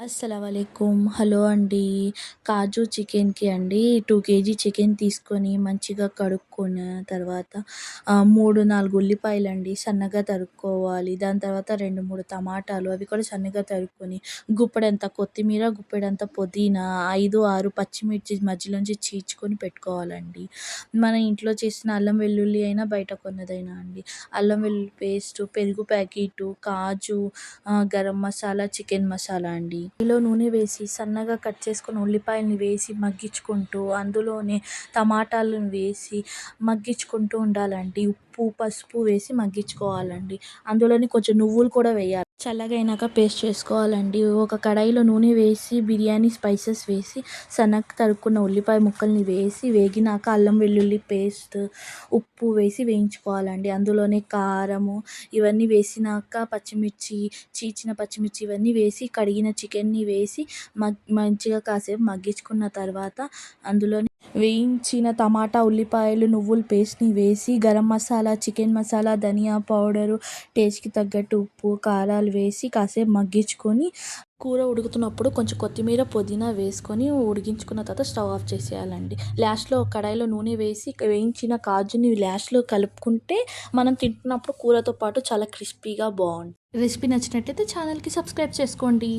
అస్సలామలైకుం. Hello అండి. కాజు చికెన్‌కి అండి 2 కేజీ చికెన్ తీసుకొని మంచిగా కడుక్కున్న తర్వాత 3, 4 ఉల్లిపాయలండి సన్నగా తరుక్కోవాలి. దాని తర్వాత 2, 3 టమాటాలు అవి కూడా సన్నగా తరుక్కొని, గుప్పెడంత కొత్తిమీర, గుప్పెడంత పుదీనా, 5, 6 పచ్చిమిర్చి మధ్యలోంచి చీల్చుకొని పెట్టుకోవాలండి. మన ఇంట్లో చేసిన అల్లం వెల్లుల్లి అయినా, బయట కొన్నదైనా అండి. అల్లం వెల్లుల్లి పేస్టు, పెరుగు ప్యాకెటు, కాజు, గరం మసాలా, చికెన్ మసాలా అండి. నూనె వేసి సన్నగా కట్ చేసుకున్న ఉల్లిపాయలని వేసి మగ్గించుకుంటూ, అందులోనే టమాటాలను వేసి మగ్గించుకుంటూ ఉండాలండి. ఉప్పు, పసుపు వేసి మగ్గించుకోవాలండి. అందులోనే కొంచెం నువ్వులు కూడా వేయాలి. చల్లగా అయినాక పేస్ట్ చేసుకోవాలండి. ఒక కడాయిలో నూనె వేసి, బిర్యానీ స్పైసెస్ వేసి, సన్నగా తరుక్కున్న ఉల్లిపాయ ముక్కల్ని వేసి, వేగినాక అల్లం వెల్లుల్లి పేస్ట్, ఉప్పు వేసి వేయించుకోవాలండి. అందులోనే కారము ఇవన్నీ వేసినాక పచ్చిమిర్చి, చీల్చిన పచ్చిమిర్చి ఇవన్నీ వేసి, కడిగిన చికెన్ని వేసి మంచిగా కాసేపు మగ్గించుకున్న తర్వాత అందులోని వేయించిన టమాటా, ఉల్లిపాయలు, నువ్వుల పేస్ట్‌ని వేసి, గరం మసాలా, చికెన్ మసాలా, ధనియా పౌడరు, టేస్ట్‌కి తగ్గట్టు ఉప్పు, కారాలు వేసి కాసేపు మగ్గించుకొని, కూర ఉడుకుతున్నప్పుడు కొంచెం కొత్తిమీర, పుదీనా వేసుకొని ఉడికించుకున్న తర్వాత స్టవ్ ఆఫ్ చేసేయాలండి. లాస్ట్‌లో కడాయిలో నూనె వేసి వేయించిన కాజుని లాస్ట్‌లో కలుపుకుంటే మనం తింటున్నప్పుడు కూరతో పాటు చాలా క్రిస్పీగా బాగుంటుంది. రెసిపీ నచ్చినట్టయితే ఛానల్‌కి సబ్స్క్రైబ్ చేసుకోండి.